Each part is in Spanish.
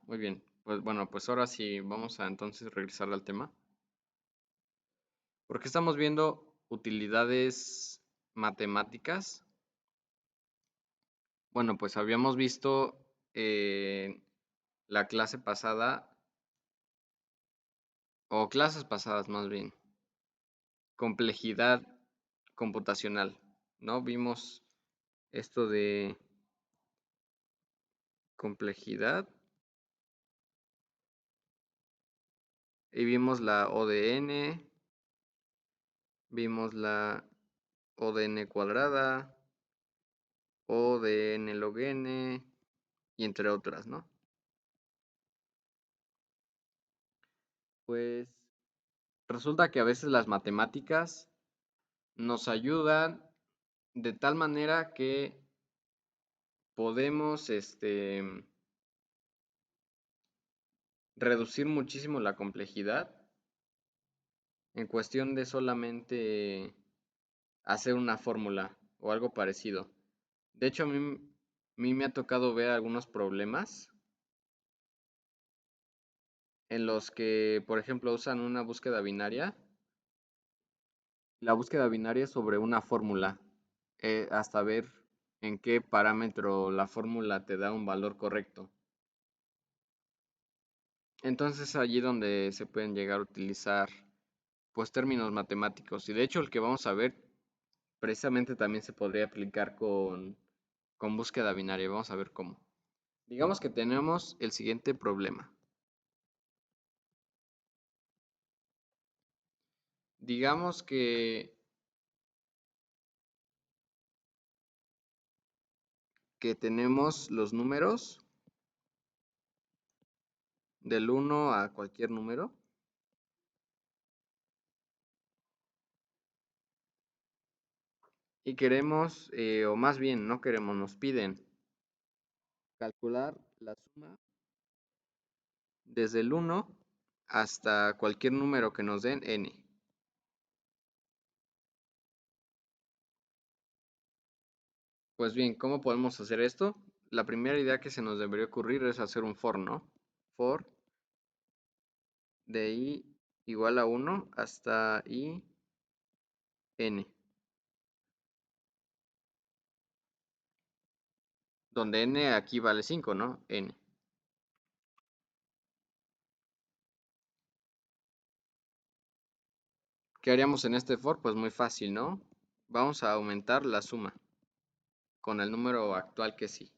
Muy bien. Pues bueno, pues ahora sí vamos a entonces regresar al tema. Porque estamos viendo utilidades matemáticas. Bueno, pues habíamos visto la clase pasada, o clases pasadas más bien, complejidad computacional, ¿no? Vimos esto de complejidad y vimos la ODN, vimos la ODN cuadrada, ODN log n y entre otras, ¿no? Pues resulta que a veces las matemáticas nos ayudan de tal manera que podemos reducir muchísimo la complejidad en cuestión de solamente hacer una fórmula o algo parecido. De hecho, a mí me ha tocado ver algunos problemas en los que, por ejemplo, usan una búsqueda binaria. La búsqueda binaria es sobre una fórmula, hasta ver en qué parámetro la fórmula te da un valor correcto. Entonces allí donde se pueden llegar a utilizar pues términos matemáticos. Y de hecho el que vamos a ver precisamente también se podría aplicar con búsqueda binaria. Vamos a ver cómo. Digamos que tenemos el siguiente problema. Digamos que tenemos los números del 1 a cualquier número. Y queremos, o más bien no queremos, nos piden calcular la suma desde el 1 hasta cualquier número que nos den n. Pues bien, ¿cómo podemos hacer esto? La primera idea que se nos debería ocurrir es hacer un for, ¿no? For de i igual a 1 hasta i n, donde n aquí vale 5, ¿no? N. ¿Qué haríamos en este for? Pues muy fácil, ¿no? Vamos a aumentar la suma con el número actual que sí.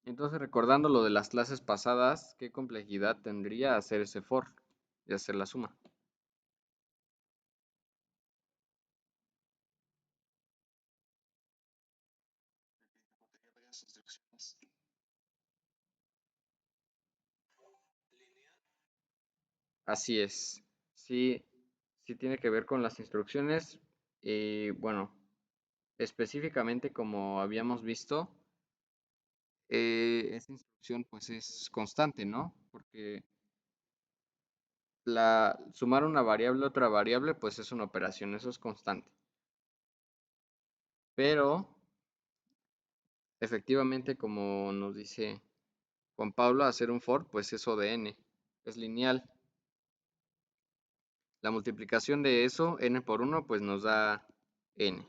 Entonces, recordando lo de las clases pasadas, ¿qué complejidad tendría hacer ese for y hacer la suma? Así es. Sí, sí tiene que ver con las instrucciones. Y bueno, específicamente como habíamos visto, esta instrucción pues es constante, ¿no? Porque sumar una variable a otra variable pues es una operación, eso es constante. Pero efectivamente como nos dice Juan Pablo, hacer un for pues es O de n, es lineal. La multiplicación de eso, n por 1, pues nos da n,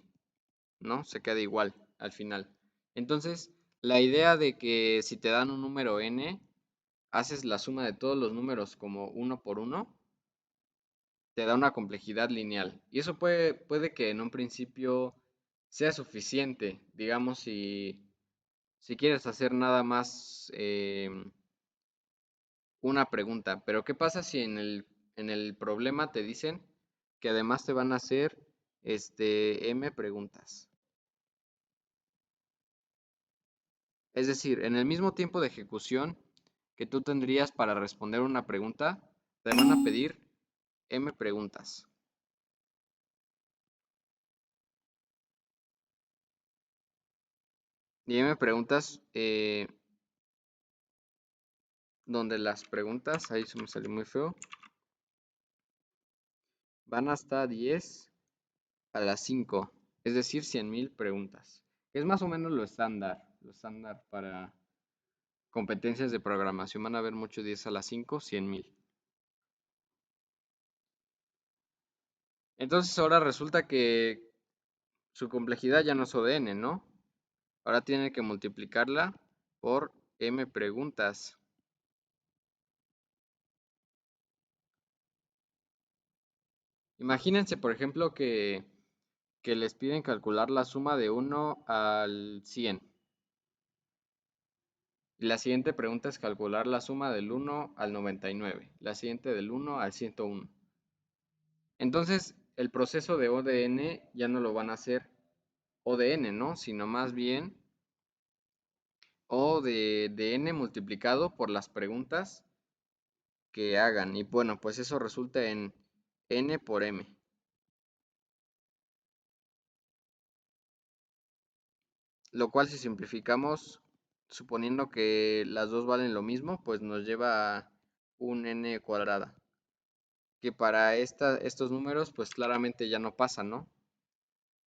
¿no? Se queda igual al final. Entonces, la idea de que si te dan un número n, haces la suma de todos los números como uno por uno, te da una complejidad lineal. Y eso puede que en un principio sea suficiente, digamos, si quieres hacer nada más una pregunta. Pero ¿qué pasa si en el problema te dicen que además te van a hacer m preguntas? Es decir, en el mismo tiempo de ejecución que tú tendrías para responder una pregunta, te van a pedir m preguntas. Y m preguntas, donde las preguntas, ahí se me salió muy feo, van hasta 10 a la 5, es decir, 100.000 preguntas. Es más o menos lo estándar para competencias de programación van a haber mucho 10 a la 5, 100,000. Entonces ahora resulta que su complejidad ya no es O de n, ¿no? Ahora tiene que multiplicarla por m preguntas. Imagínense, por ejemplo, que les piden calcular la suma de 1 al 100. Y la siguiente pregunta es calcular la suma del 1 al 99. La siguiente del 1 al 101. Entonces, el proceso de O de n ya no lo van a hacer O de n, ¿no? Sino más bien O de n multiplicado por las preguntas que hagan. Y bueno, pues eso resulta en n por m. Lo cual si simplificamos, suponiendo que las dos valen lo mismo, pues nos lleva a un n cuadrada. Que para estos números, pues claramente ya no pasa, ¿no?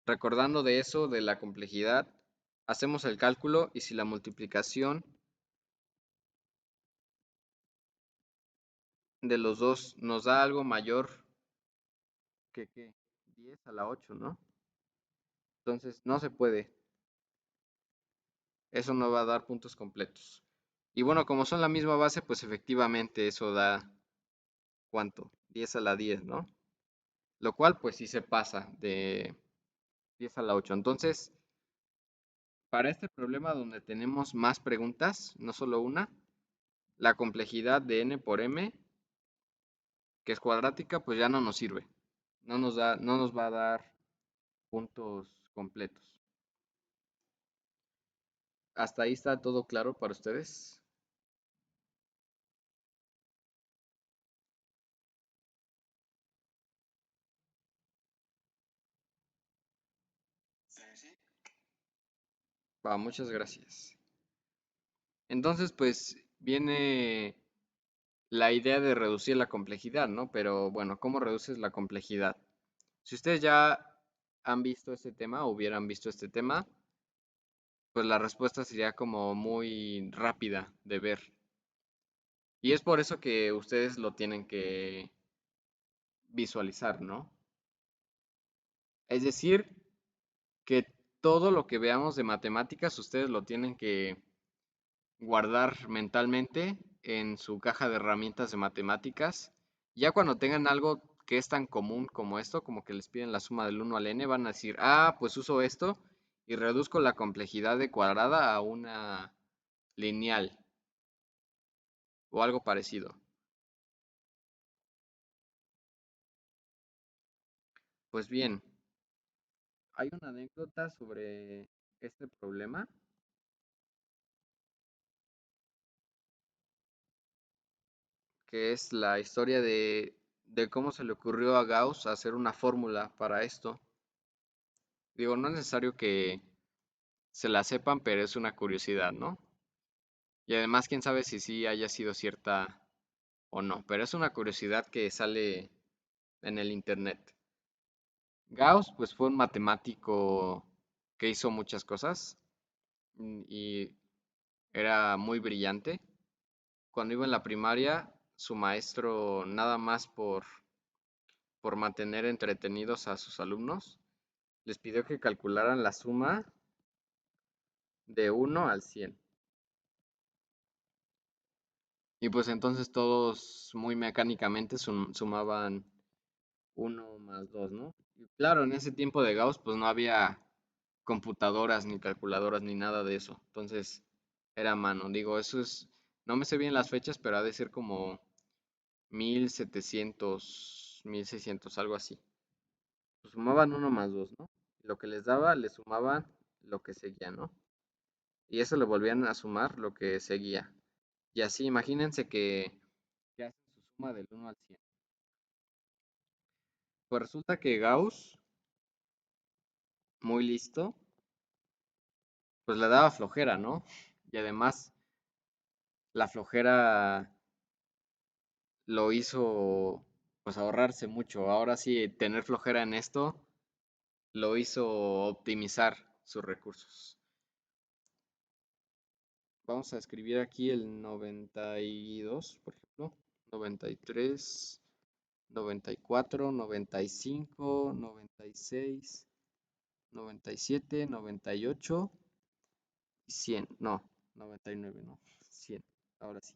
Recordando de eso, de la complejidad, hacemos el cálculo y si la multiplicación de los dos nos da algo mayor que ¿qué? 10 a la 8, ¿no? Entonces no se puede. Eso no va a dar puntos completos. Y bueno, como son la misma base, pues efectivamente eso da, ¿cuánto? 10 a la 10, ¿no? Lo cual pues sí se pasa de 10 a la 8. Entonces, para este problema donde tenemos más preguntas, no solo una, la complejidad de n por m, que es cuadrática, pues ya no nos sirve. No nos va a dar puntos completos. ¿Hasta ahí está todo claro para ustedes? Va, muchas gracias. Entonces, pues viene la idea de reducir la complejidad, ¿no? Pero bueno, ¿cómo reduces la complejidad? Si ustedes ya han visto este tema o hubieran visto este tema, pues la respuesta sería como muy rápida de ver. Y es por eso que ustedes lo tienen que visualizar, ¿no? Es decir, que todo lo que veamos de matemáticas, ustedes lo tienen que guardar mentalmente en su caja de herramientas de matemáticas. Ya cuando tengan algo que es tan común como esto, como que les piden la suma del 1 al n, van a decir, ah, pues uso esto y reduzco la complejidad de cuadrada a una lineal o algo parecido. Pues bien, hay una anécdota sobre este problema, que es la historia de cómo se le ocurrió a Gauss hacer una fórmula para esto. Digo, no es necesario que se la sepan, pero es una curiosidad, ¿no? Y además, quién sabe si sí haya sido cierta o no, pero es una curiosidad que sale en el internet. Gauss, pues fue un matemático que hizo muchas cosas y era muy brillante. Cuando iba en la primaria, su maestro, nada más por mantener entretenidos a sus alumnos, les pidió que calcularan la suma de 1 al 100. Y pues entonces todos muy mecánicamente sumaban 1 más 2, ¿no? Y claro, en ese tiempo de Gauss pues no había computadoras ni calculadoras ni nada de eso. Entonces era a mano. Digo, eso es, no me sé bien las fechas, pero ha de ser como 1700, 1600, algo así. Pues sumaban 1 más 2, ¿no? Lo que les daba, le sumaban lo que seguía, ¿no? Y eso le volvían a sumar lo que seguía. Y así, imagínense que hacen su suma del 1 al 100. Pues resulta que Gauss, muy listo, pues le daba flojera, ¿no? Y además la flojera lo hizo pues ahorrarse mucho. Ahora sí, tener flojera en esto lo hizo optimizar sus recursos. vamos a escribir aquí el 92, por ejemplo. 93, 94, 95, 96, 97, 98 y 100. No, 99, no. 100. Ahora sí.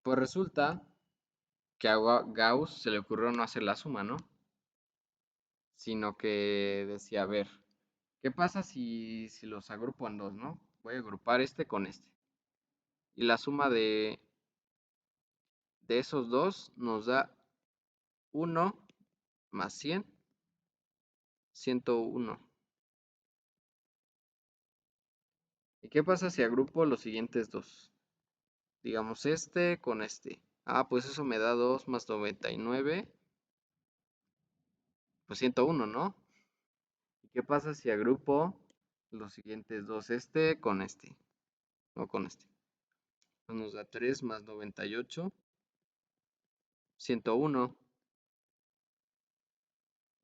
Pues resulta que a Gauss se le ocurrió no hacer la suma, ¿no? Sino que decía, a ver, ¿qué pasa si los agrupo en dos, no? Voy a agrupar este con este. Y la suma de esos dos nos da 1 más 100, 101. ¿Y qué pasa si agrupo los siguientes dos? Digamos este con este. Ah, pues eso me da 2 más 99, pues 101, ¿no? ¿Y qué pasa si agrupo los siguientes dos? Este con este, o con este. Pues nos da 3 más 98, 101.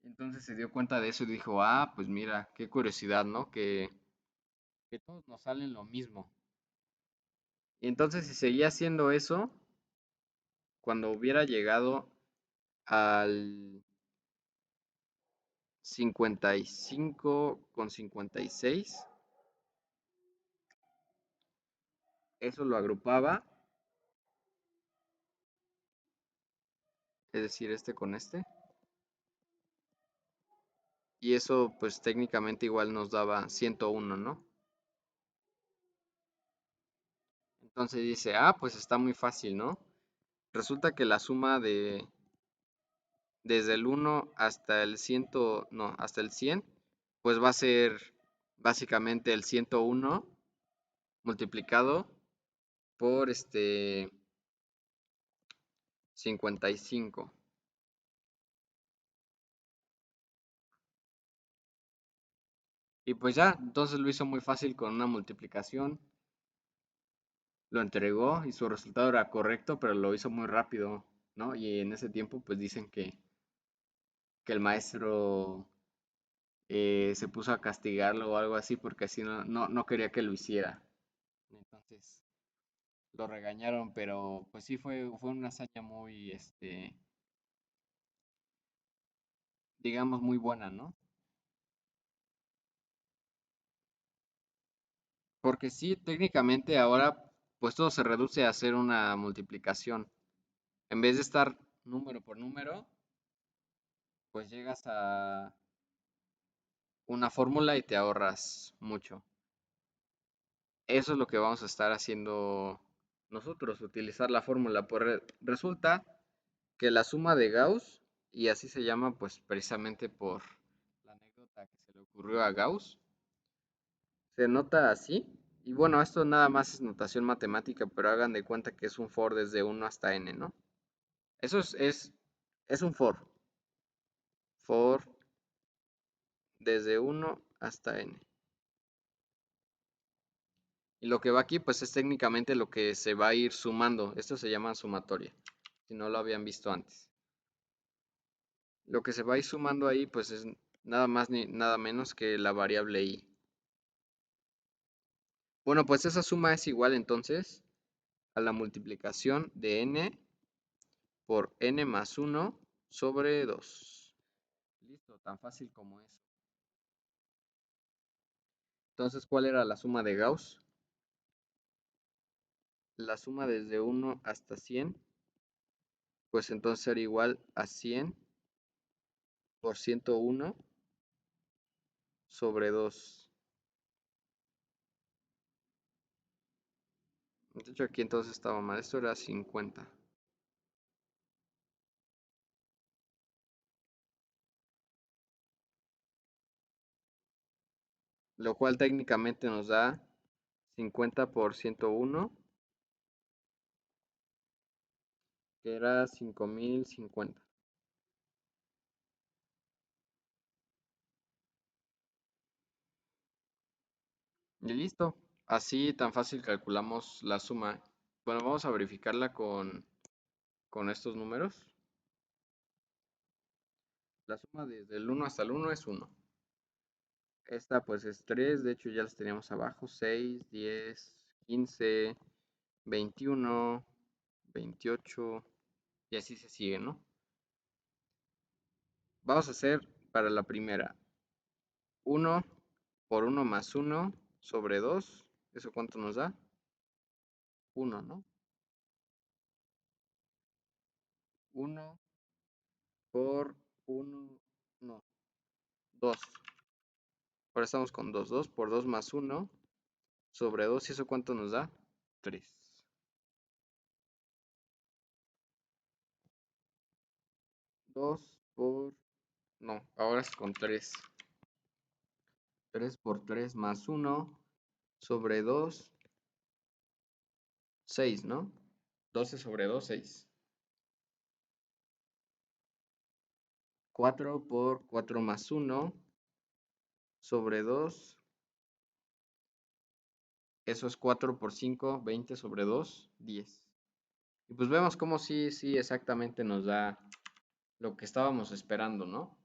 Entonces se dio cuenta de eso y dijo, ah, pues mira, qué curiosidad, ¿no? Que todos nos salen lo mismo. Y entonces si seguía haciendo eso, cuando hubiera llegado al 55,56, eso lo agrupaba, es decir, este con este, y eso pues técnicamente igual nos daba 101, ¿no? Entonces dice, ah, pues está muy fácil, ¿no? Resulta que la suma de desde el 1 hasta el 100, no, hasta el 100, pues va a ser básicamente el 101 multiplicado por 55. Y pues ya, entonces lo hizo muy fácil con una multiplicación, lo entregó y su resultado era correcto, pero lo hizo muy rápido, ¿no? Y en ese tiempo pues dicen que el maestro se puso a castigarlo o algo así porque así no quería que lo hiciera. Entonces lo regañaron, pero pues sí fue una hazaña muy, digamos, muy buena, ¿no? Porque sí, técnicamente ahora pues todo se reduce a hacer una multiplicación. En vez de estar número por número, pues llegas a una fórmula y te ahorras mucho. Eso es lo que vamos a estar haciendo nosotros, utilizar la fórmula. Pues resulta que la suma de Gauss, y así se llama pues precisamente por la anécdota que se le ocurrió a Gauss, se nota así. Y bueno, esto nada más es notación matemática, pero hagan de cuenta que es un for desde 1 hasta n, ¿no? Eso es un for desde 1 hasta n. Y lo que va aquí, pues es técnicamente lo que se va a ir sumando. Esto se llama sumatoria, si no lo habían visto antes. Lo que se va a ir sumando ahí, pues es nada más ni nada menos que la variable i. Bueno, pues esa suma es igual entonces a la multiplicación de n por n más 1 sobre 2. Listo, tan fácil como eso. Entonces, ¿cuál era la suma de Gauss? La suma desde 1 hasta 100, pues entonces era igual a 100 por 101 sobre 2. De hecho, aquí entonces estaba mal. Esto era 50. Lo cual técnicamente nos da 50 por 101, que era 5050. Y listo. Así tan fácil calculamos la suma. Bueno, vamos a verificarla con estos números. La suma desde el 1 hasta el 1 es 1. Esta pues es 3, de hecho ya las teníamos abajo, 6, 10, 15, 21, 28 y así se sigue, ¿no? Vamos a hacer para la primera 1 por 1 más 1 sobre 2. ¿Eso cuánto nos da? 1, ¿no? 1 por 1, no, 2. Ahora estamos con 2, 2 por 2 más 1 sobre 2. ¿Y eso cuánto nos da? 3. 2 por... No, ahora es con 3. 3 por 3 más 1 sobre 2, 6, ¿no? 12 sobre 2, 6. 4 por 4 más 1 sobre 2. Eso es 4 por 5, 20 sobre 2, 10. Y pues vemos cómo sí, sí, exactamente nos da lo que estábamos esperando, ¿no?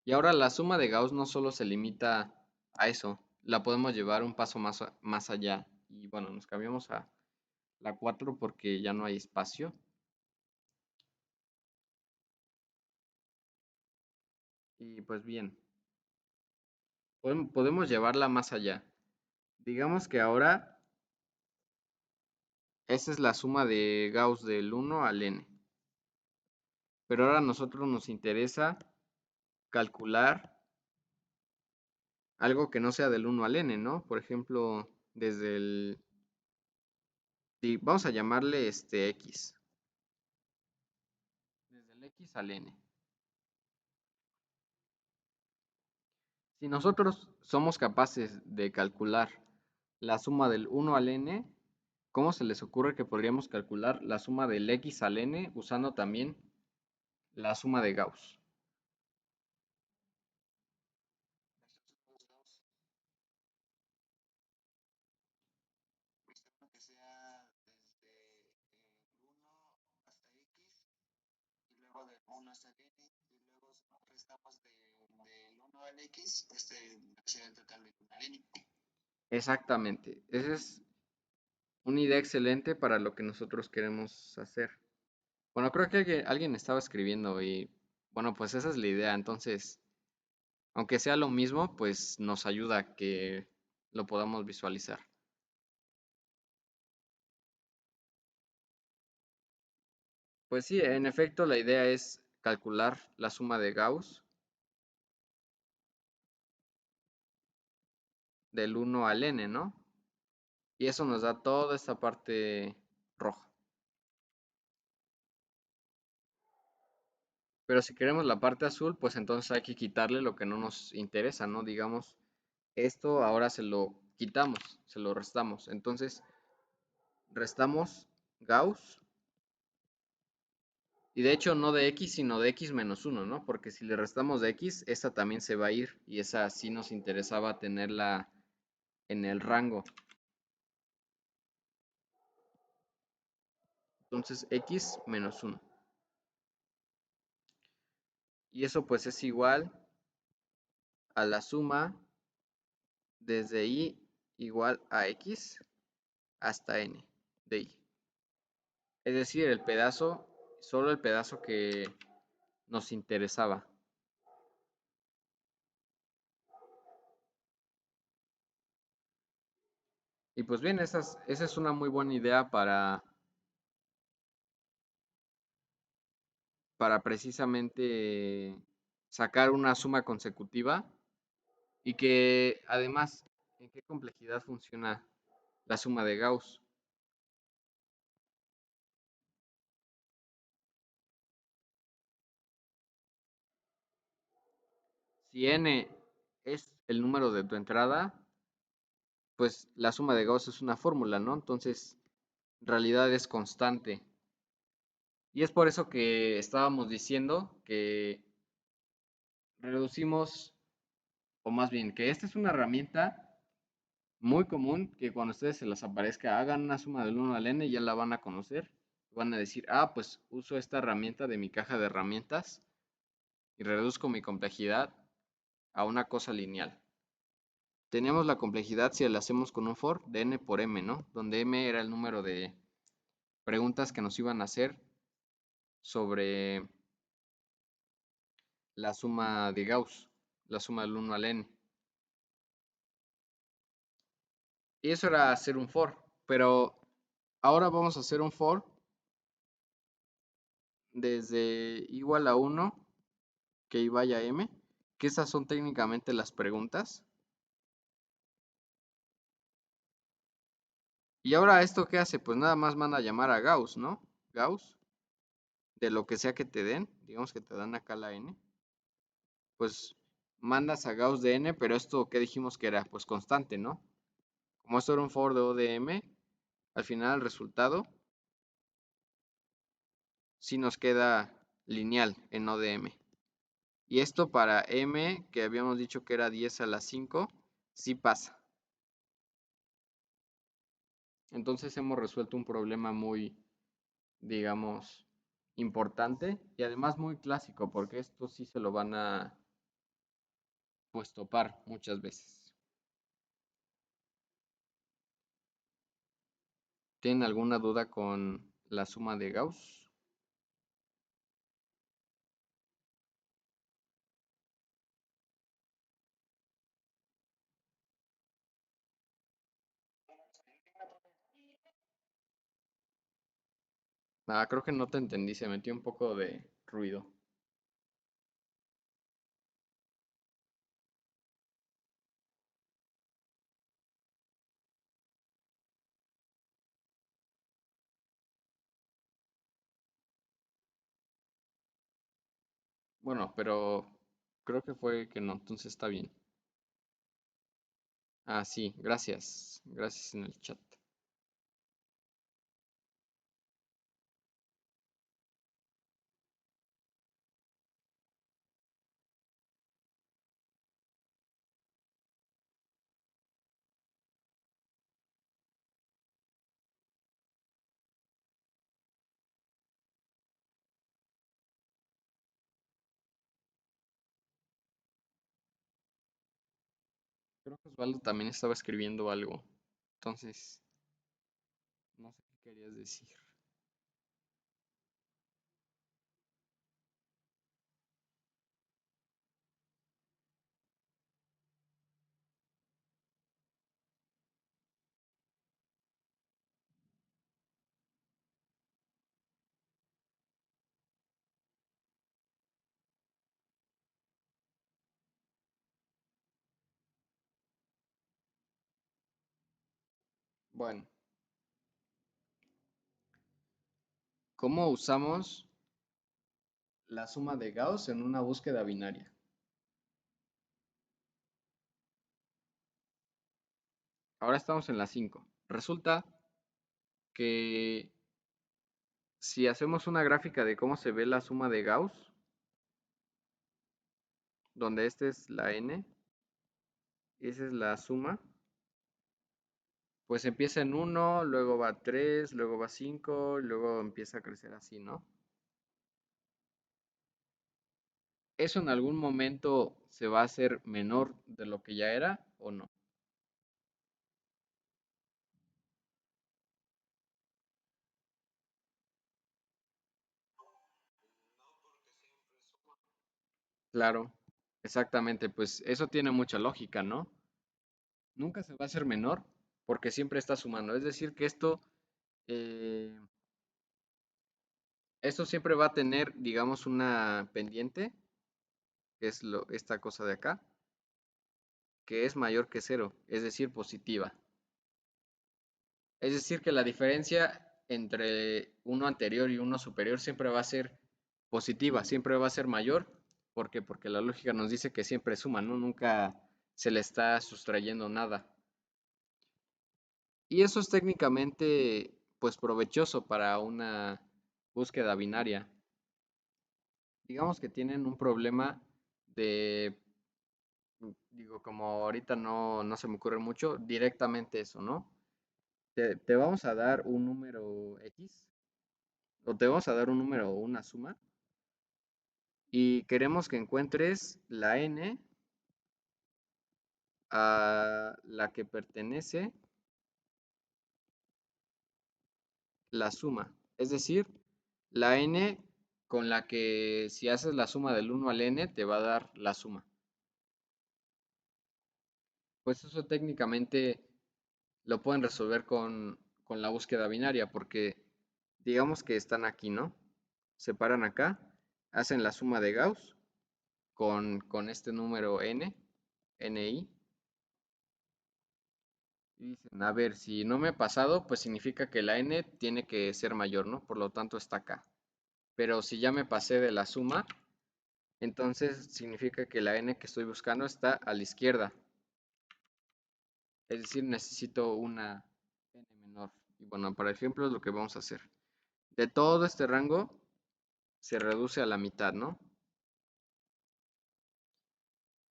Y ahora la suma de Gauss no solo se limita a eso, la podemos llevar un paso más allá. Y bueno, nos cambiamos a la 4 porque ya no hay espacio. Y pues bien, podemos llevarla más allá. Digamos que ahora esa es la suma de Gauss del 1 al n. Pero ahora a nosotros nos interesa calcular algo que no sea del 1 al n, ¿no? Por ejemplo, desde el... vamos a llamarle x. Desde el x al n. Si nosotros somos capaces de calcular la suma del 1 al n, ¿cómo se les ocurre que podríamos calcular la suma del x al n usando también la suma de Gauss? Exactamente. Esa es una idea excelente para lo que nosotros queremos hacer. Bueno, creo que alguien estaba escribiendo y bueno, pues esa es la idea. Entonces, aunque sea lo mismo, pues nos ayuda a que lo podamos visualizar. Pues sí, en efecto, la idea es calcular la suma de Gauss del 1 al n, ¿no? Y eso nos da toda esta parte roja. Pero si queremos la parte azul, pues entonces hay que quitarle lo que no nos interesa, ¿no? Digamos, esto ahora se lo quitamos, se lo restamos. Entonces, restamos Gauss. Y de hecho no de x, sino de x menos 1, ¿no? Porque si le restamos de x, esta también se va a ir. Y esa sí nos interesaba tenerla en el rango. Entonces, x menos 1. Y eso pues es igual a la suma desde y igual a x hasta n de y. Es decir, el pedazo, solo el pedazo que nos interesaba. Y pues bien, esa es una muy buena idea para precisamente sacar una suma consecutiva y que además, ¿en qué complejidad funciona la suma de Gauss? Si n es el número de tu entrada, pues la suma de Gauss es una fórmula, ¿no? Entonces, en realidad es constante. Y es por eso que estábamos diciendo que reducimos, o más bien, que esta es una herramienta muy común que cuando a ustedes se les aparezca, hagan una suma del 1 al n, ya la van a conocer. Van a decir, ah, pues uso esta herramienta de mi caja de herramientas y reduzco mi complejidad. a una cosa lineal. Teníamos la complejidad si la hacemos con un for de n por m, ¿no? Donde m era el número de preguntas que nos iban a hacer sobre la suma de Gauss, la suma del 1 al n. Y eso era hacer un for, pero ahora vamos a hacer un for desde igual a 1 que vaya m, que esas son técnicamente las preguntas. Y ahora esto qué hace, pues nada más manda a llamar a Gauss, ¿no? Gauss, de lo que sea que te den, digamos que te dan acá la n, pues mandas a Gauss de n, pero esto que dijimos que era, pues constante, ¿no? Como esto era un for de O de m, al final el resultado sí nos queda lineal en O de m. Y esto para m, que habíamos dicho que era 10 a la 5, sí pasa. Entonces hemos resuelto un problema muy, digamos, importante y además muy clásico, porque esto sí se lo van a, pues, topar muchas veces. ¿Tienen alguna duda con la suma de Gauss? Ah, creo que no te entendí, se metió un poco de ruido. Bueno, pero creo que fue que no, entonces está bien. Ah, sí, gracias. Gracias en el chat. Creo que Osvaldo también estaba escribiendo algo. Entonces, no sé qué querías decir. Bueno, ¿cómo usamos la suma de Gauss en una búsqueda binaria? Ahora estamos en la 5. Resulta que si hacemos una gráfica de cómo se ve la suma de Gauss, donde esta es la n, y esa es la suma, pues empieza en 1, luego va 3, luego va 5, luego empieza a crecer así, ¿no? ¿Eso en algún momento se va a hacer menor de lo que ya era o no? Claro, exactamente, pues eso tiene mucha lógica, ¿no? Nunca se va a hacer menor porque siempre está sumando. Es decir, que eh, esto siempre va a tener, digamos, una pendiente, que es esta cosa de acá, que es mayor que cero, es decir, positiva. Es decir, que la diferencia entre uno anterior y uno superior siempre va a ser positiva, siempre va a ser mayor. ¿Por qué? Porque la lógica nos dice que siempre suma, ¿no? Nunca se le está sustrayendo nada. Y eso es técnicamente, pues, provechoso para una búsqueda binaria. Digamos que tienen un problema de, digo, como ahorita no se me ocurre mucho, directamente eso, ¿no? Te vamos a dar un número X o te vamos a dar un número o una suma y queremos que encuentres la n a la que pertenece la suma. Es decir, la n con la que si haces la suma del 1 al n te va a dar la suma. Pues eso técnicamente lo pueden resolver con la búsqueda binaria porque digamos que están aquí, ¿no? Se paran acá, hacen la suma de Gauss con este número n, ni, y dicen, a ver, si no me he pasado, pues significa que la n tiene que ser mayor, ¿no? Por lo tanto está acá. Pero si ya me pasé de la suma, entonces significa que la n que estoy buscando está a la izquierda. Es decir, necesito una n menor. Y bueno, para ejemplo es lo que vamos a hacer. De todo este rango se reduce a la mitad, ¿no?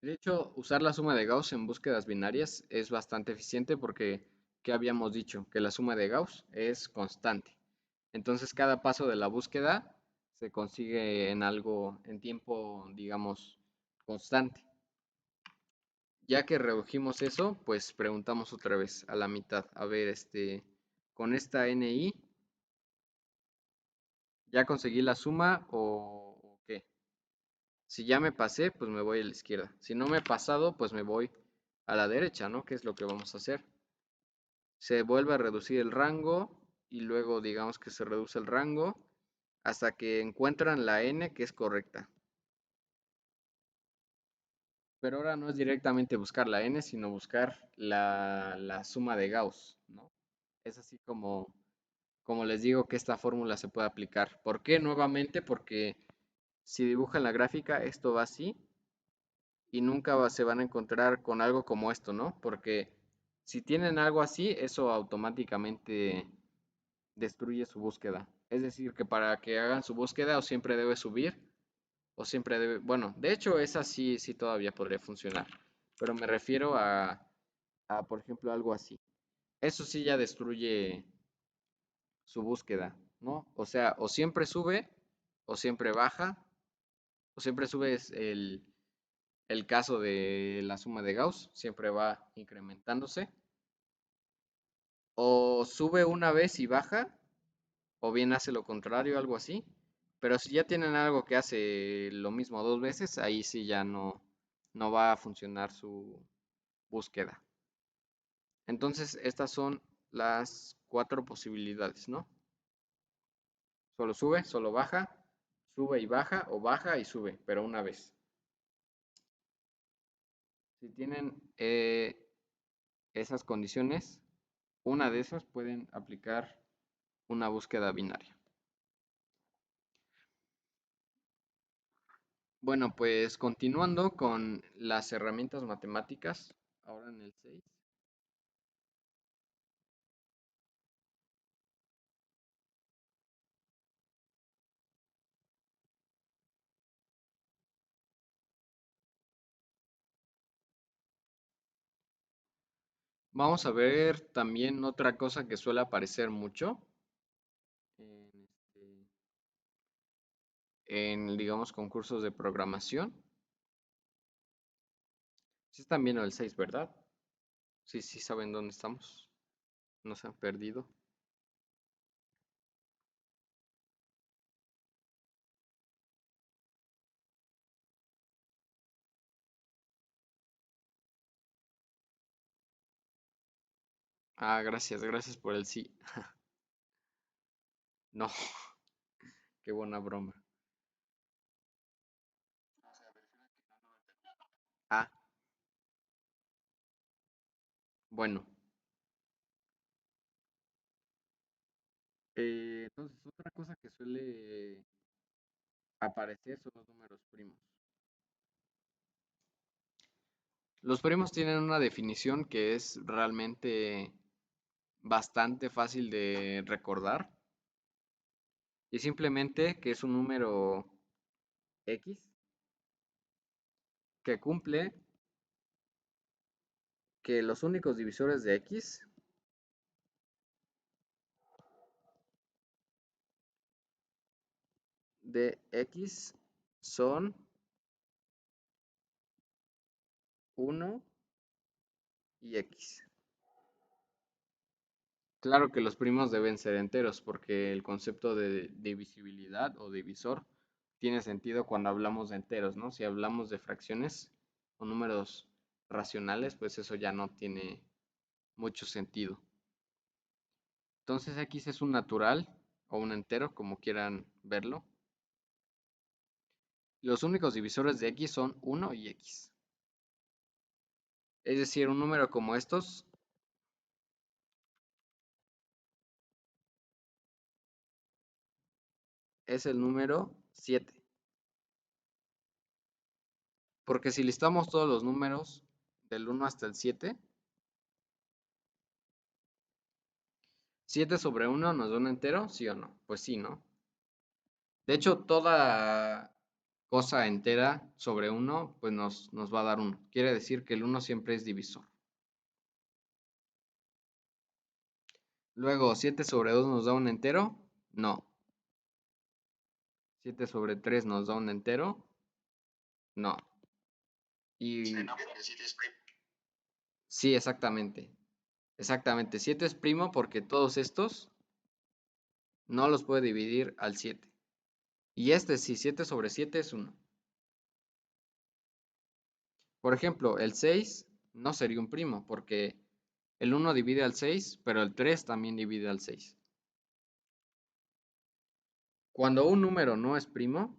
De hecho, usar la suma de Gauss en búsquedas binarias es bastante eficiente porque, ¿qué habíamos dicho? Que la suma de Gauss es constante. Entonces, cada paso de la búsqueda se consigue en algo, en tiempo, digamos, constante. Ya que redujimos eso, pues preguntamos otra vez a la mitad. A ver, con esta NI, ¿ya conseguí la suma o qué? Si ya me pasé, pues me voy a la izquierda. Si no me he pasado, pues me voy a la derecha, ¿no? ¿Qué es lo que vamos a hacer? Se vuelve a reducir el rango y luego digamos que se reduce el rango hasta que encuentran la n que es correcta. Pero ahora no es directamente buscar la n, sino buscar la suma de Gauss, ¿no? Es así como les digo que esta fórmula se puede aplicar. ¿Por qué? Nuevamente porque si dibujan la gráfica, esto va así y nunca se van a encontrar con algo como esto, ¿no? Porque si tienen algo así, eso automáticamente destruye su búsqueda. Es decir, que para que hagan su búsqueda o siempre debe subir o siempre debe, bueno, de hecho esa sí todavía podría funcionar, pero me refiero por ejemplo, algo así. Eso sí ya destruye su búsqueda, ¿no? O sea, o siempre sube o siempre baja, o siempre sube es el caso de la suma de Gauss, siempre va incrementándose, o sube una vez y baja, o bien hace lo contrario, algo así. Pero si ya tienen algo que hace lo mismo dos veces, ahí sí ya no va a funcionar su búsqueda. Entonces, estas son las cuatro posibilidades, ¿no? Solo sube, solo baja, sube y baja, o baja y sube, pero una vez. Si tienen esas condiciones, una de esas pueden aplicar una búsqueda binaria. Bueno, pues continuando con las herramientas matemáticas, ahora en el 6, vamos a ver también otra cosa que suele aparecer mucho en, digamos, concursos de programación. Sí están viendo el 6, ¿verdad? Sí, sí saben dónde estamos. No se han perdido. Ah, gracias, gracias por el sí. No, qué buena broma. Ah, bueno. Entonces, otra cosa que suele aparecer son los números primos. Los primos tienen una definición que es realmente bastante fácil de recordar y simplemente que es un número x que cumple que los únicos divisores de x son uno y x. Claro que los primos deben ser enteros porque el concepto de divisibilidad o divisor tiene sentido cuando hablamos de enteros, ¿no? Si hablamos de fracciones o números racionales, pues eso ya no tiene mucho sentido. Entonces x es un natural o un entero, como quieran verlo. Los únicos divisores de x son 1 y x. Es decir, un número como estos es el número 7. Porque si listamos todos los números del 1 hasta el 7, 7 sobre 1 nos da un entero, ¿sí o no? Pues sí, ¿no? De hecho, toda cosa entera sobre 1, pues nos va a dar 1. Quiere decir que el 1 siempre es divisor. Luego, 7 sobre 2 nos da un entero, no. 7 sobre 3 nos da un entero, no. Y sí, exactamente. Exactamente. 7 es primo porque todos estos no los puede dividir al 7. Y este sí, 7 sobre 7 es 1. Por ejemplo, el 6 no sería un primo porque el 1 divide al 6, pero el 3 también divide al 6. Cuando un número no es primo,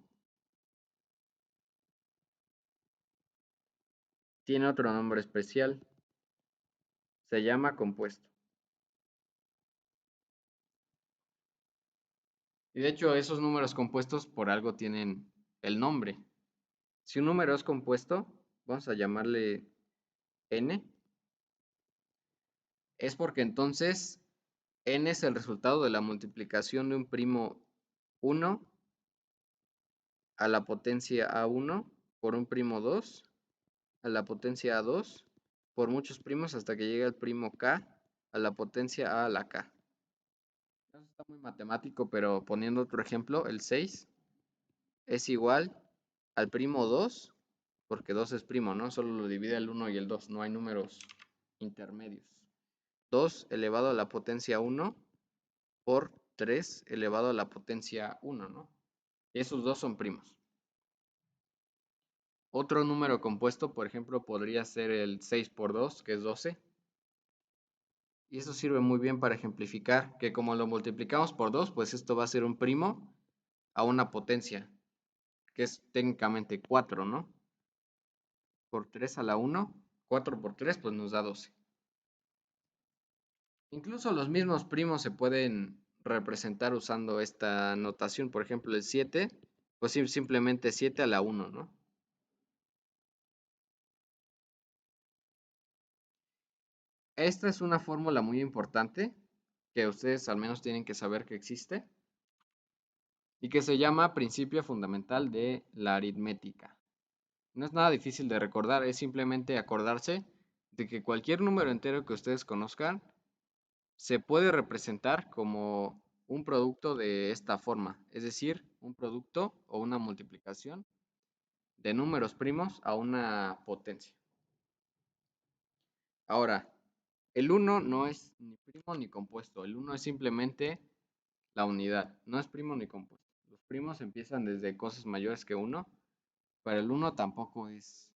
tiene otro nombre especial. Se llama compuesto. Y de hecho, esos números compuestos por algo tienen el nombre. Si un número es compuesto, vamos a llamarle n, es porque entonces n es el resultado de la multiplicación de un primo 1 a la potencia a1 por un primo 2 a la potencia a2 por muchos primos hasta que llegue el primo k a la potencia a la k. Eso está muy matemático, pero poniendo otro ejemplo, el 6 es igual al primo 2, porque 2 es primo, ¿no? Solo lo divide el 1 y el 2, no hay números intermedios. 2 elevado a la potencia 1 por 3 elevado a la potencia 1, ¿no? Y esos dos son primos. Otro número compuesto, por ejemplo, podría ser el 6 por 2, que es 12. Y eso sirve muy bien para ejemplificar que como lo multiplicamos por 2, pues esto va a ser un primo a una potencia, que es técnicamente 4, ¿no? Por 3 a la 1, 4 por 3, pues nos da 12. Incluso los mismos primos se pueden representar usando esta notación. Por ejemplo, el 7, pues simplemente 7 a la 1, ¿no? Esta es una fórmula muy importante que ustedes al menos tienen que saber que existe y que se llama principio fundamental de la aritmética. No es nada difícil de recordar, es simplemente acordarse de que cualquier número entero que ustedes conozcan se puede representar como un producto de esta forma, es decir, un producto o una multiplicación de números primos a una potencia. Ahora, el 1 no es ni primo ni compuesto, el 1 es simplemente la unidad, no es primo ni compuesto. Los primos empiezan desde cosas mayores que 1, pero el 1 tampoco es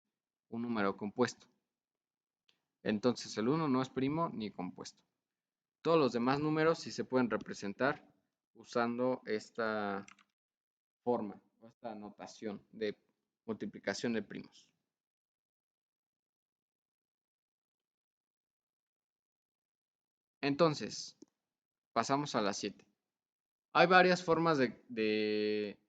un número compuesto. Entonces el 1 no es primo ni compuesto. Todos los demás números sí se pueden representar usando esta forma o esta notación de multiplicación de primos. Entonces, pasamos a las 7. Hay varias formas de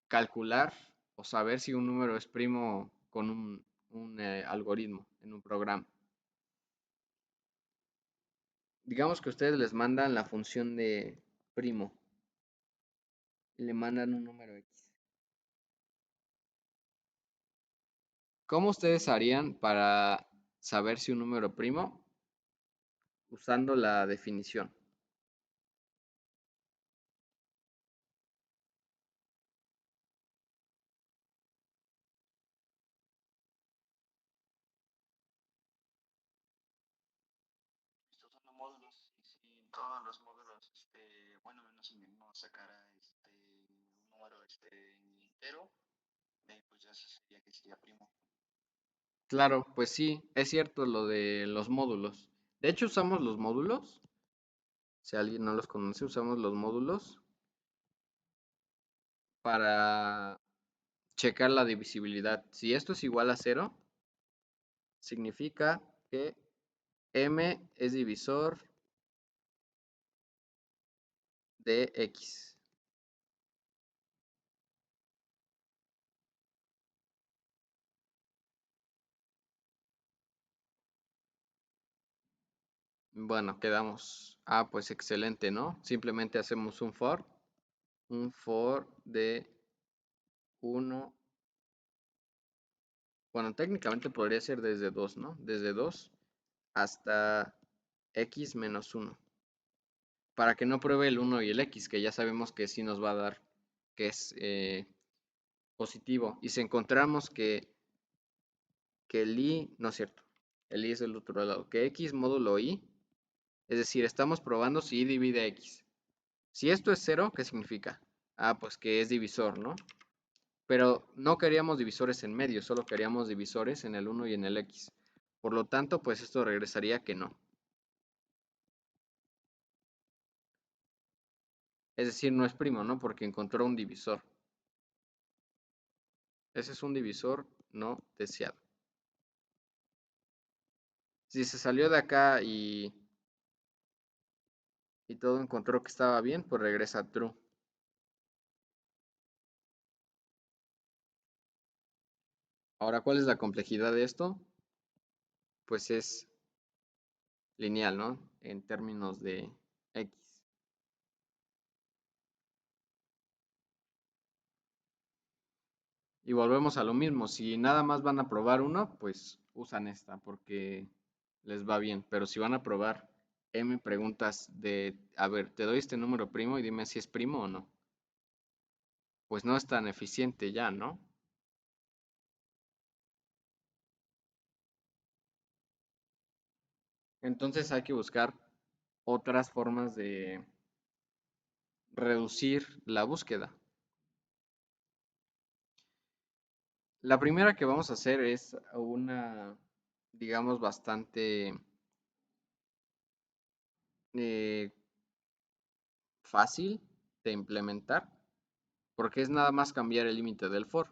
calcular o saber si un número es primo con un algoritmo en un programa. Digamos que ustedes les mandan la función de primo y le mandan un número X. ¿Cómo ustedes harían para saber si un número primo? Usando la definición. Claro, pues sí, es cierto lo de los módulos. De hecho, usamos los módulos. Si alguien no los conoce, usamos los módulos para checar la divisibilidad. Si esto es igual a cero, significa que m es divisor de x. Bueno, quedamos. Ah, pues excelente, ¿no? Simplemente hacemos un for de uno. Bueno, técnicamente podría ser desde 2, ¿no? Desde 2 hasta x menos uno. Para que no pruebe el uno y el x, que ya sabemos que sí nos va a dar, que es positivo. Y si encontramos que el i, no es cierto, el i es del otro lado, que x módulo i, es decir, estamos probando si i divide a x. Si esto es cero, ¿qué significa? Ah, pues que es divisor, ¿no? Pero no queríamos divisores en medio, solo queríamos divisores en el uno y en el x. Por lo tanto, pues esto regresaría que no. Es decir, no es primo, ¿no? Porque encontró un divisor. Ese es un divisor no deseado. Si se salió de acá y todo encontró que estaba bien, pues regresa a true. Ahora, ¿cuál es la complejidad de esto? Pues es lineal, ¿no? En términos de x. Y volvemos a lo mismo. Si nada más van a probar uno, pues usan esta porque les va bien. Pero si van a probar m preguntas de, a ver, te doy este número primo y dime si es primo o no. Pues no es tan eficiente ya, ¿no? Entonces hay que buscar otras formas de reducir la búsqueda. La primera que vamos a hacer es una, digamos, bastante eh, fácil de implementar, porque es nada más cambiar el límite del for.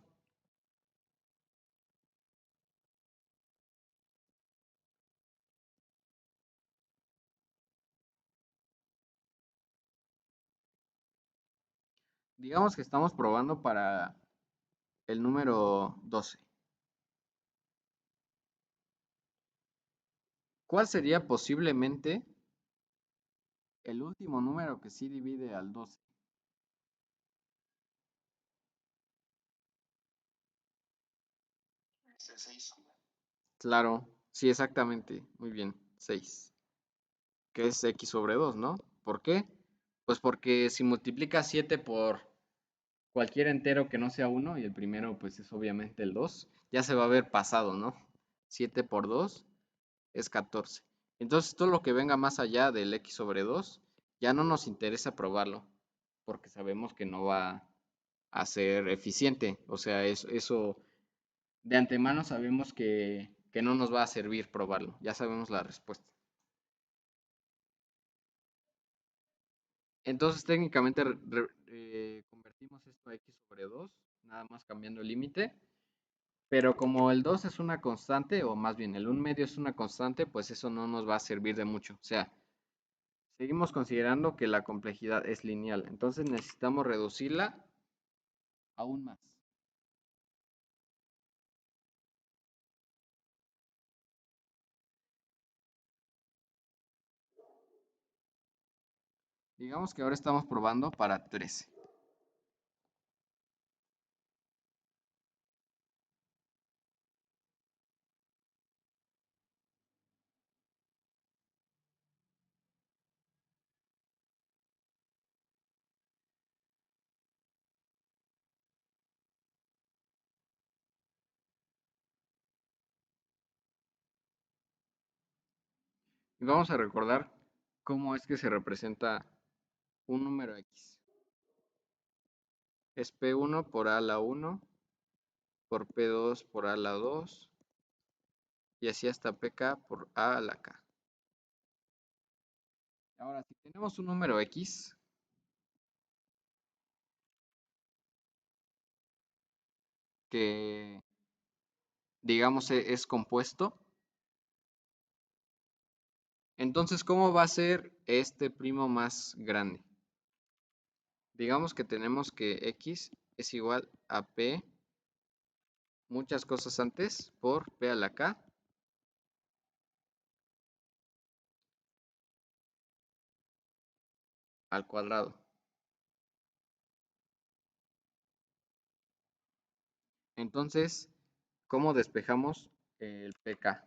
Digamos que estamos probando para el número 12. ¿Cuál sería posiblemente el último número que sí divide al 12? Claro, sí, exactamente. Muy bien, 6. Que es x sobre 2, ¿no? ¿Por qué? Pues porque si multiplicas 7 por cualquier entero que no sea uno y el primero pues es obviamente el 2 ya se va a ver pasado, ¿no? 7 por 2 es 14. Entonces todo lo que venga más allá del x sobre 2 ya no nos interesa probarlo, porque sabemos que no va a ser eficiente. O sea, eso de antemano sabemos que no nos va a servir probarlo. Ya sabemos la respuesta. Entonces técnicamente convertimos esto a x sobre 2 nada más cambiando el límite. Pero como el 2 es una constante, o más bien el 1 medio es una constante, pues eso no nos va a servir de mucho. O sea, seguimos considerando que la complejidad es lineal. Entonces necesitamos reducirla aún más. Digamos que ahora estamos probando para 13. Y vamos a recordar ¿Cómo es que se representa un número X? Es P1 por A a la 1 por P2 por A a la 2 y así hasta PK por A a la K. Ahora, si tenemos un número X que, digamos, es compuesto, entonces, ¿cómo va a ser este primo más grande? Digamos que tenemos que X es igual a P, muchas cosas antes, por P a la K al cuadrado. Entonces, ¿cómo despejamos el PK?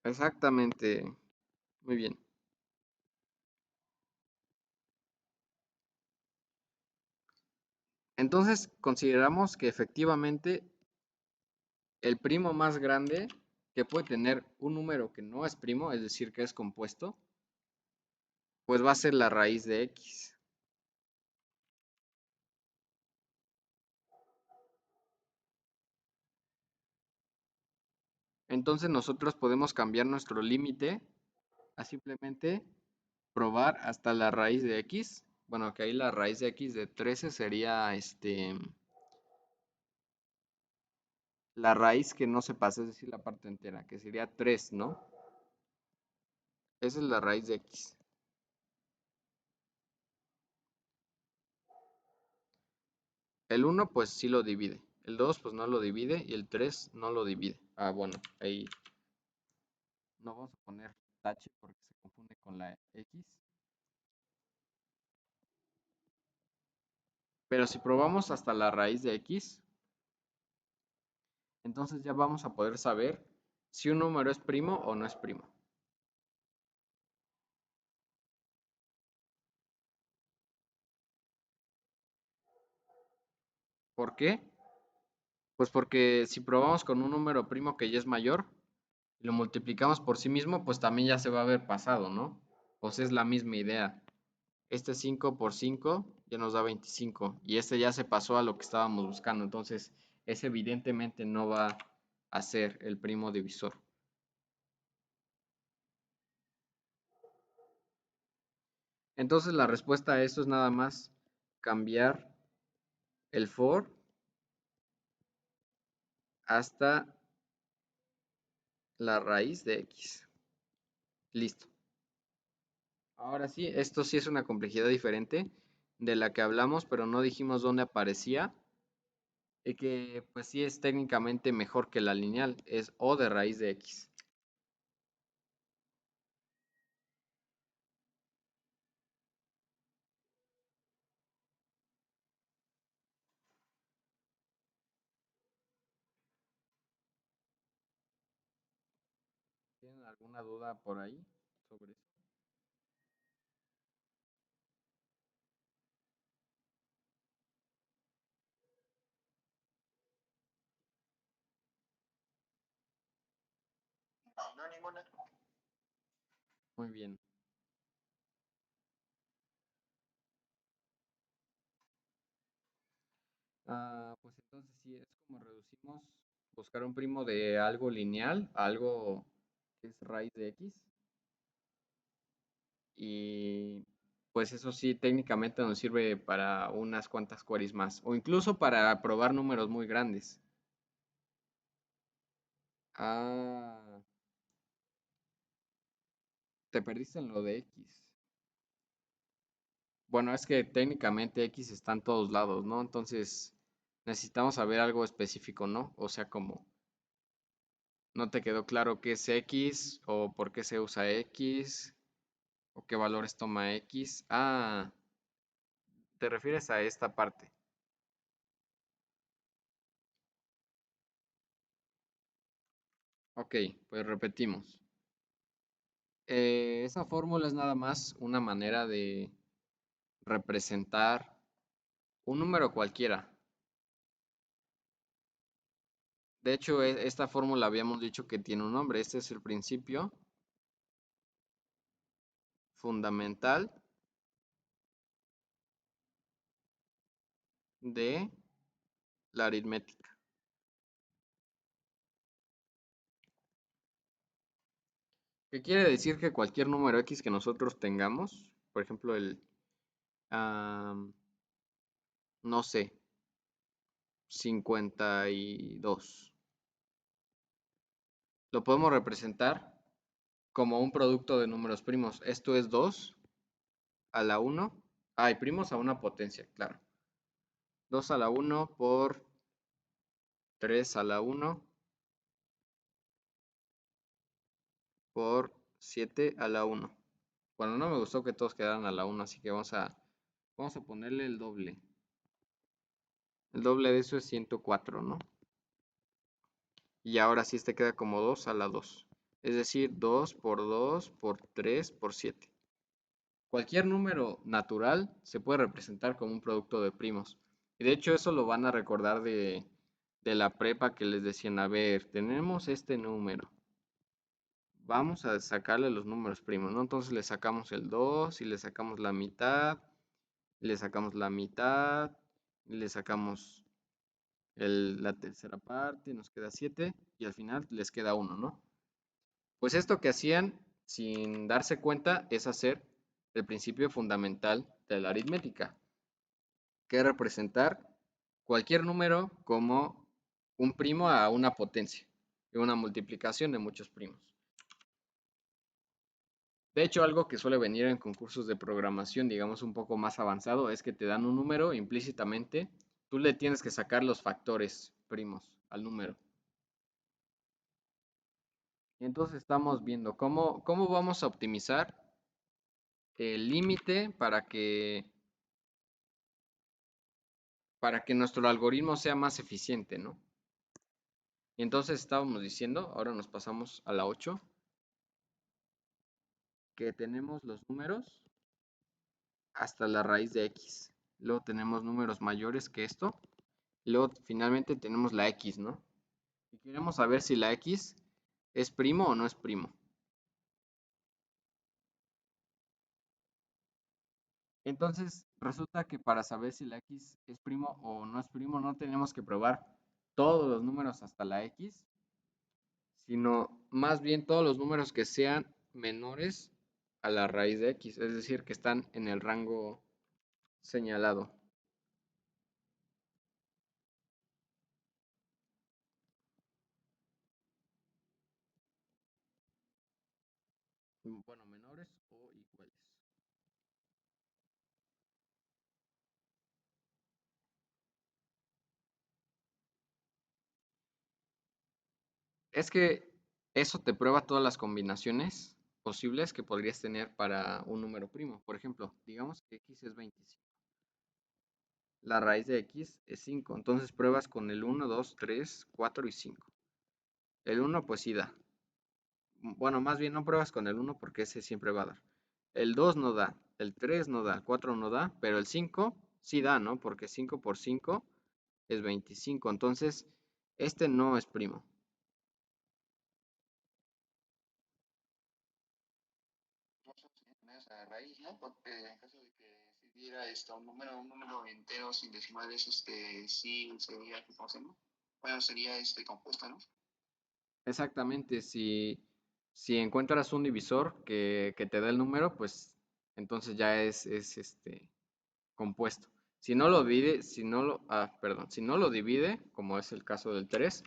Exactamente, muy bien. Entonces, consideramos que efectivamente el primo más grande que puede tener un número que no es primo, es decir, que es compuesto, pues va a ser la raíz de X. Entonces nosotros podemos cambiar nuestro límite a simplemente probar hasta la raíz de X. Bueno, que ahí la raíz de X de 13 sería la raíz que no se pasa, es decir, la parte entera, que sería 3, ¿no? Esa es la raíz de X. El uno pues sí lo divide. El 2 pues no lo divide y el 3 no lo divide. Ah, bueno, ahí no vamos a poner tache porque se confunde con la X. Pero si probamos hasta la raíz de X, entonces ya vamos a poder saber si un número es primo o no es primo. ¿Por qué? Pues porque si probamos con un número primo que ya es mayor y lo multiplicamos por sí mismo, pues también ya se va a ver pasado, ¿no? Pues es la misma idea. Este 5 por 5 ya nos da 25 y este ya se pasó a lo que estábamos buscando, entonces ese evidentemente no va a ser el primo divisor. Entonces la respuesta a esto es nada más cambiar el for hasta la raíz de x. Listo. Ahora sí, esto sí es una complejidad diferente de la que hablamos, pero no dijimos dónde aparecía y que pues sí es técnicamente mejor que la lineal, es o de raíz de x. ¿Tienen alguna duda por ahí sobre eso? Muy bien. Pues entonces sí, es como reducimos buscar un primo de algo lineal a algo que es raíz de x. Y pues eso sí, técnicamente nos sirve para unas cuantas queries más. O incluso para probar números muy grandes. Ah, te perdiste en lo de x. Bueno, es que técnicamente x está en todos lados, ¿no? Entonces necesitamos saber algo específico, ¿no? O sea, como no te quedó claro qué es x o por qué se usa x o qué valores toma x. Ah, te refieres a esta parte. Ok, pues repetimos. Esa fórmula es nada más una manera de representar un número cualquiera. De hecho, esta fórmula habíamos dicho que tiene un nombre. Este es el principio fundamental de la aritmética. ¿Qué quiere decir? Que cualquier número x que nosotros tengamos, por ejemplo, no sé, 52, lo podemos representar como un producto de números primos. Esto es 2 a la 1. Hay primos a una potencia, claro. 2 a la 1 por 3 a la 1 por 7 a la 1. Bueno, no me gustó que todos quedaran a la 1, así que vamos a ponerle el doble. El doble de eso es 104, ¿no? Y ahora sí este queda como 2 a la 2. Es decir, 2 por 3 por 7. Cualquier número natural se puede representar como un producto de primos. Y de hecho eso lo van a recordar de la prepa, que les decían, a ver, tenemos este número. Vamos a sacarle los números primos, ¿no? Entonces le sacamos el 2 y le sacamos la mitad, le sacamos la mitad, le sacamos la tercera parte, nos queda 7 y al final les queda 1, ¿no? Pues esto que hacían sin darse cuenta es hacer el principio fundamental de la aritmética, que es representar cualquier número como un primo a una potencia y una multiplicación de muchos primos. De hecho, algo que suele venir en concursos de programación, digamos un poco más avanzado, es que te dan un número implícitamente, tú le tienes que sacar los factores primos al número. Y entonces estamos viendo cómo vamos a optimizar el límite para que nuestro algoritmo sea más eficiente, ¿no? Y entonces estábamos diciendo, ahora nos pasamos a la 8, que tenemos los números hasta la raíz de x. Luego tenemos números mayores que esto. Luego finalmente tenemos la x, ¿no? Y queremos saber si la x es primo o no es primo. Entonces resulta que para saber si la x es primo o no es primo, no tenemos que probar todos los números hasta la x, sino más bien todos los números que sean menores a la raíz de x, es decir, que están en el rango señalado. Bueno, menores o iguales. Es que eso te prueba todas las combinaciones posibles que podrías tener para un número primo. Por ejemplo, digamos que x es 25. La raíz de x es 5. Entonces pruebas con el 1, 2, 3, 4 y 5. El 1 pues sí da. Bueno, más bien no pruebas con el 1 porque ese siempre va a dar. El 2 no da, el 3 no da, el 4 no da, pero el 5 sí da, ¿no? Porque 5 por 5 es 25. Entonces, este no es primo. A raíz, ¿no? Porque en caso de que si diera un número entero sin decimales, sí sería, ¿cómo se llama? Bueno, sería compuesta, ¿no? Exactamente, si encuentras un divisor que te da el número, pues entonces ya es compuesto. Si no lo divide, perdón, si no lo divide, como es el caso del 3,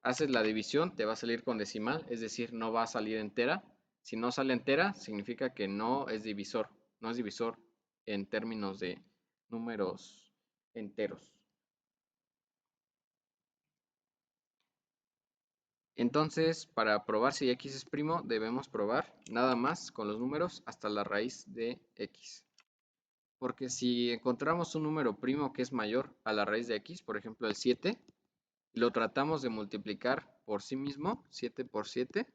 haces la división, te va a salir con decimal, es decir, no va a salir entera. Si no sale entera, significa que no es divisor, no es divisor en términos de números enteros. Entonces, para probar si x es primo, debemos probar nada más con los números hasta la raíz de x. Porque si encontramos un número primo que es mayor a la raíz de x, por ejemplo el 7, lo tratamos de multiplicar por sí mismo, 7 por 7,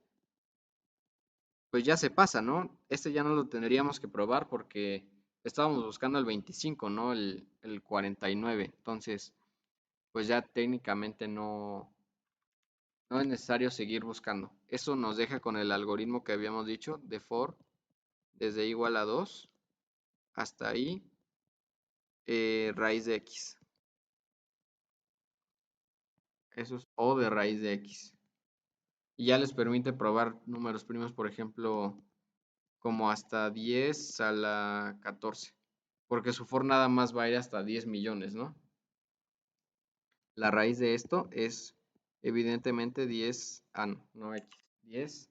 pues ya se pasa, ¿no? Este ya no lo tendríamos que probar porque estábamos buscando el 25, ¿no? El 49. Entonces, pues ya técnicamente no es necesario seguir buscando. Eso nos deja con el algoritmo que habíamos dicho de for desde igual a 2 hasta ahí, raíz de x. Eso es o de raíz de x. Y ya les permite probar números primos, por ejemplo, como hasta 10 a la 14. Porque su for nada más va a ir hasta 10 millones, ¿no? La raíz de esto es evidentemente 10, no x,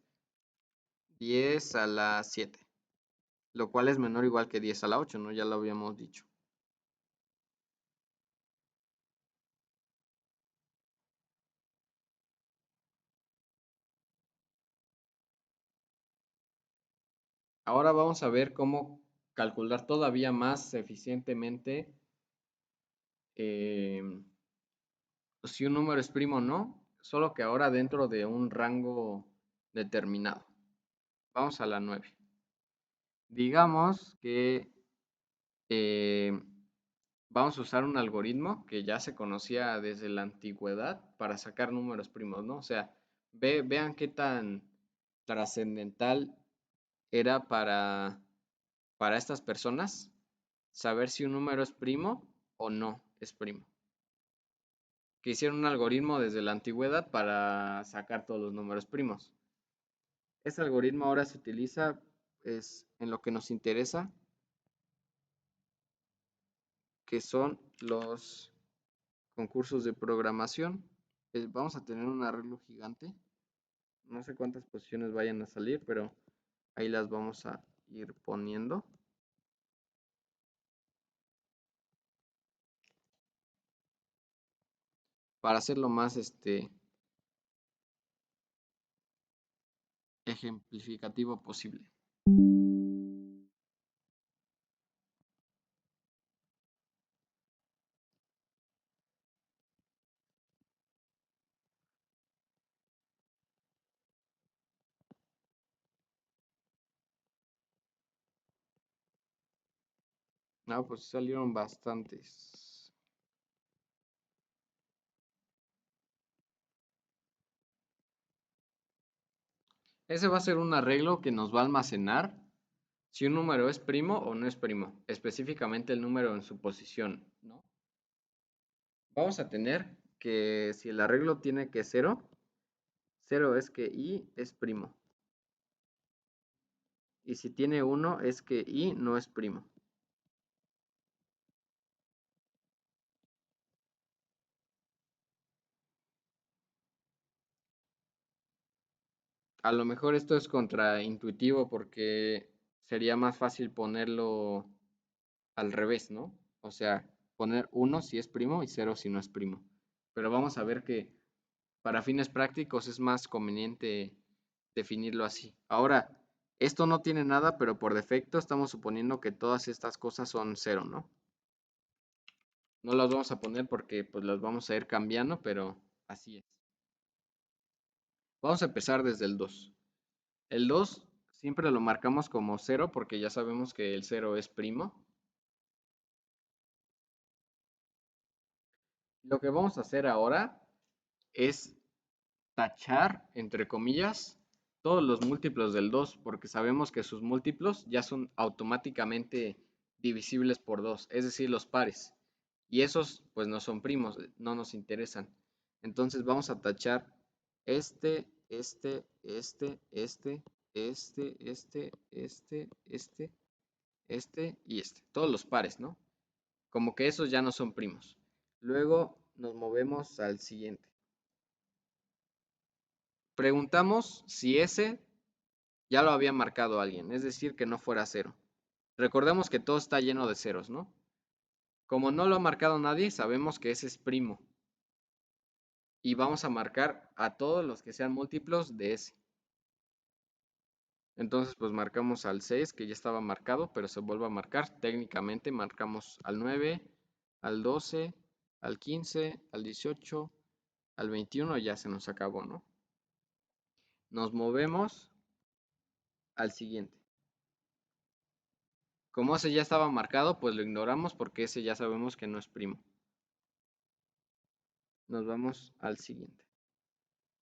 10 a la 7, lo cual es menor o igual que 10 a la 8, ¿no? Ya lo habíamos dicho. Ahora vamos a ver cómo calcular todavía más eficientemente si un número es primo o no, solo que ahora dentro de un rango determinado. Vamos a la 9. Digamos que eh, vamos a usar un algoritmo que ya se conocía desde la antigüedad para sacar números primos, ¿no? O sea, vean qué tan trascendental era para estas personas saber si un número es primo o no es primo. Que hicieron un algoritmo desde la antigüedad para sacar todos los números primos. Este algoritmo ahora se utiliza en lo que nos interesa, que son los concursos de programación. Vamos a tener un arreglo gigante. No sé cuántas posiciones vayan a salir, pero ahí las vamos a ir poniendo. Para hacerlo más ejemplificativo posible. No, pues salieron bastantes. Ese va a ser un arreglo que nos va a almacenar si un número es primo o no es primo, específicamente el número en su posición, ¿no? Vamos a tener que si el arreglo tiene que 0, 0 es que i es primo. Y si tiene 1 es que i no es primo. A lo mejor esto es contraintuitivo porque sería más fácil ponerlo al revés, ¿no? O sea, poner 1 si es primo y 0 si no es primo. Pero vamos a ver que para fines prácticos es más conveniente definirlo así. Ahora, esto no tiene nada, pero por defecto estamos suponiendo que todas estas cosas son 0, ¿no? No las vamos a poner porque pues las vamos a ir cambiando, pero así es. Vamos a empezar desde el 2. El 2 siempre lo marcamos como 0 porque ya sabemos que el 0 es primo. Lo que vamos a hacer ahora es tachar, entre comillas, todos los múltiplos del 2 porque sabemos que sus múltiplos ya son automáticamente divisibles por 2, es decir, los pares. Y esos pues no son primos, no nos interesan. Entonces vamos a tachar este, este, este, este, este, este, este, este y este. Todos los pares, ¿no? Como que esos ya no son primos. Luego nos movemos al siguiente. Preguntamos si ese ya lo había marcado alguien, es decir, que no fuera cero. Recordemos que todo está lleno de ceros, ¿no? Como no lo ha marcado nadie, sabemos que ese es primo. Y vamos a marcar a todos los que sean múltiplos de ese. Entonces, pues marcamos al 6, que ya estaba marcado, pero se vuelve a marcar. Técnicamente marcamos al 9, al 12, al 15, al 18, al 21, ya se nos acabó, ¿no? Nos movemos al siguiente. Como ese ya estaba marcado, pues lo ignoramos porque ese ya sabemos que no es primo. Nos vamos al siguiente.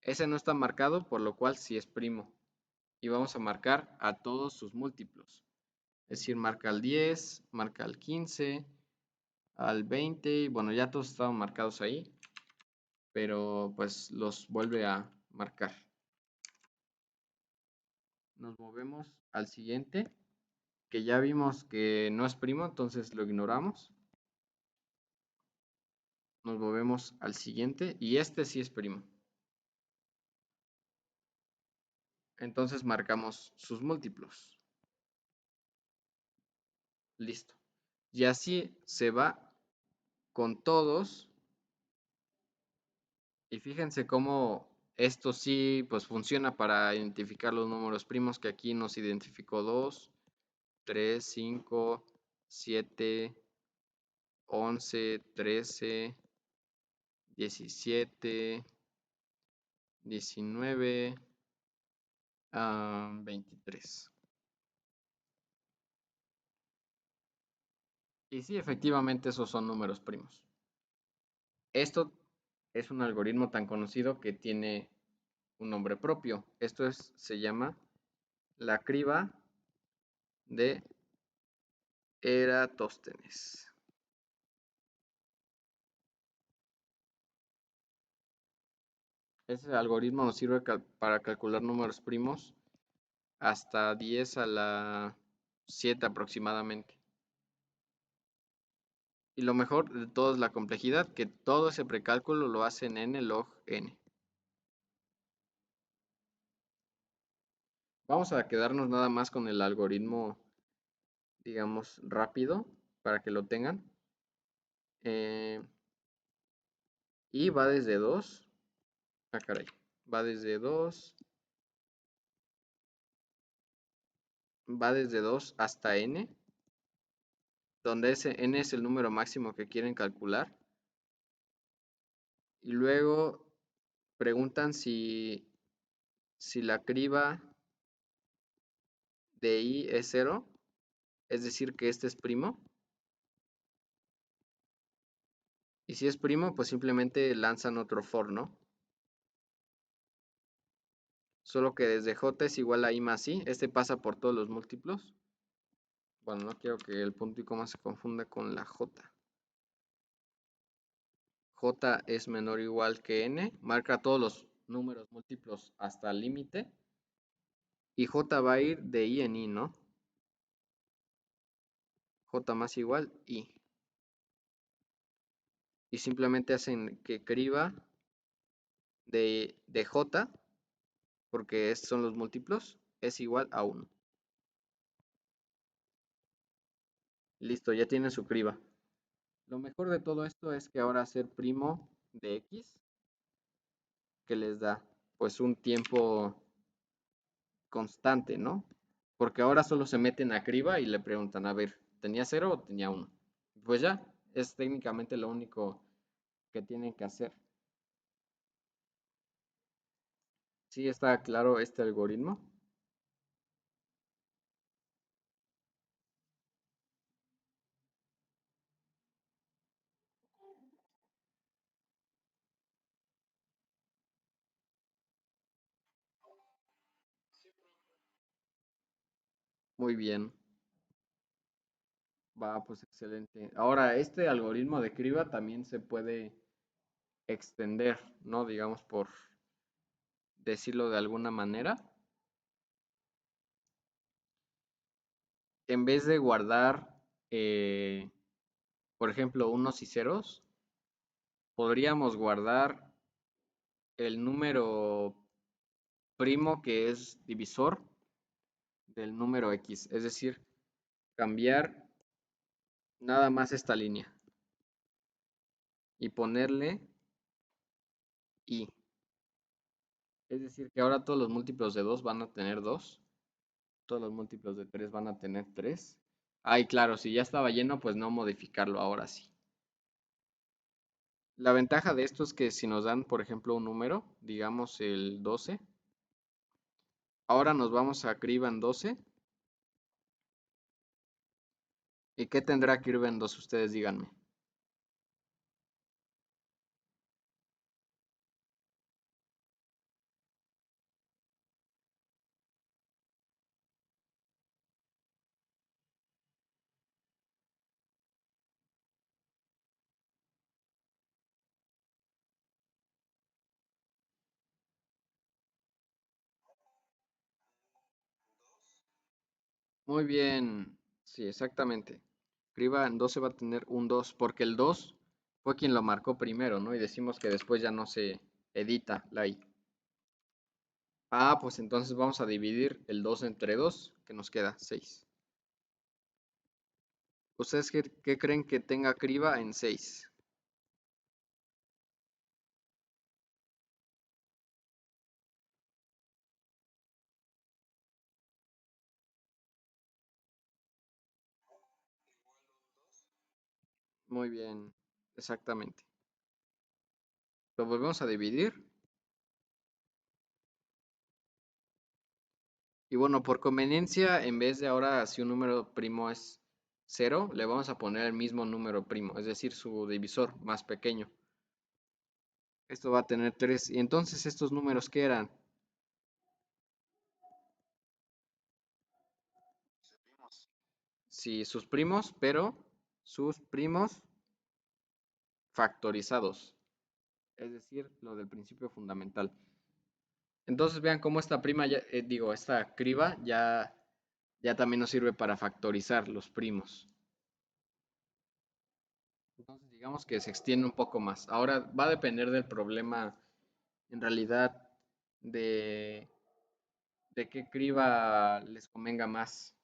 Ese no está marcado, por lo cual sí es primo. Y vamos a marcar a todos sus múltiplos. Es decir, marca al 10, marca al 15, al 20. Y bueno, ya todos estaban marcados ahí, pero pues los vuelve a marcar. Nos movemos al siguiente, que ya vimos que no es primo, entonces lo ignoramos. Nos movemos al siguiente y este sí es primo. Entonces marcamos sus múltiplos. Listo. Y así se va con todos. Y fíjense cómo esto sí pues funciona para identificar los números primos, que aquí nos identificó 2, 3, 5, 7, 11, 13, 17, 19, 23. Y sí, efectivamente esos son números primos. Esto es un algoritmo tan conocido que tiene un nombre propio. Se llama la criba de Eratóstenes. Ese algoritmo nos sirve para calcular números primos hasta 10 a la 7 aproximadamente. Y lo mejor de todo es la complejidad, que todo ese precálculo lo hace en n log n. Vamos a quedarnos nada más con el algoritmo, digamos, rápido, para que lo tengan. Y va desde 2. Ah, caray. Va desde 2. Va desde 2 hasta n, donde ese n es el número máximo que quieren calcular. Y luego preguntan si la criba de i es 0, es decir, que este es primo. Y si es primo, pues simplemente lanzan otro for, ¿no? Solo que desde j es igual a i más i. Este pasa por todos los múltiplos. Bueno, no quiero que el punto y coma se confunda con la j. J es menor o igual que n. Marca todos los números múltiplos hasta el límite. Y j va a ir de i en i, ¿no? J más igual i. Y simplemente hacen que criba de j, porque estos son los múltiplos, es igual a 1. Listo, ya tiene su criba. Lo mejor de todo esto es que ahora hacer primo de x, que les da pues un tiempo constante, ¿no? Porque ahora solo se meten a criba y le preguntan, a ver, ¿tenía 0 o tenía 1? Pues ya, es técnicamente lo único que tienen que hacer. ¿Sí está claro este algoritmo? Muy bien, va, pues excelente. Ahora, este algoritmo de criba también se puede extender, ¿no? Digamos, por decirlo de alguna manera. En vez de guardar, por ejemplo, unos y ceros, podríamos guardar el número primo que es divisor del número x, es decir, cambiar nada más esta línea y ponerle y. Es decir, que ahora todos los múltiplos de 2 van a tener 2, todos los múltiplos de 3 van a tener 3. Ay, claro, si ya estaba lleno, pues no modificarlo ahora sí. La ventaja de esto es que si nos dan, por ejemplo, un número, digamos el 12, Ahora nos vamos a criba en 12. ¿Y qué tendrá criba en 12? Ustedes díganme. Muy bien. Sí, exactamente. Criba en 12 va a tener un 2 porque el 2 fue quien lo marcó primero, ¿no? Y decimos que después ya no se edita la I. Ah, pues entonces vamos a dividir el 2 entre 2, que nos queda 6. ¿Ustedes qué creen que tenga criba en 6? Muy bien, exactamente. Lo volvemos a dividir. Y bueno, por conveniencia, en vez de ahora si un número primo es 0, le vamos a poner el mismo número primo, es decir, su divisor más pequeño. Esto va a tener 3. Y entonces estos números, ¿qué eran? Seguimos. Sí, sus primos, pero sus primos factorizados. Es decir, lo del principio fundamental. Entonces vean cómo esta prima, esta criba ya también nos sirve para factorizar los primos. Entonces digamos que se extiende un poco más. Ahora va a depender del problema, en realidad, de, de qué criba les convenga más.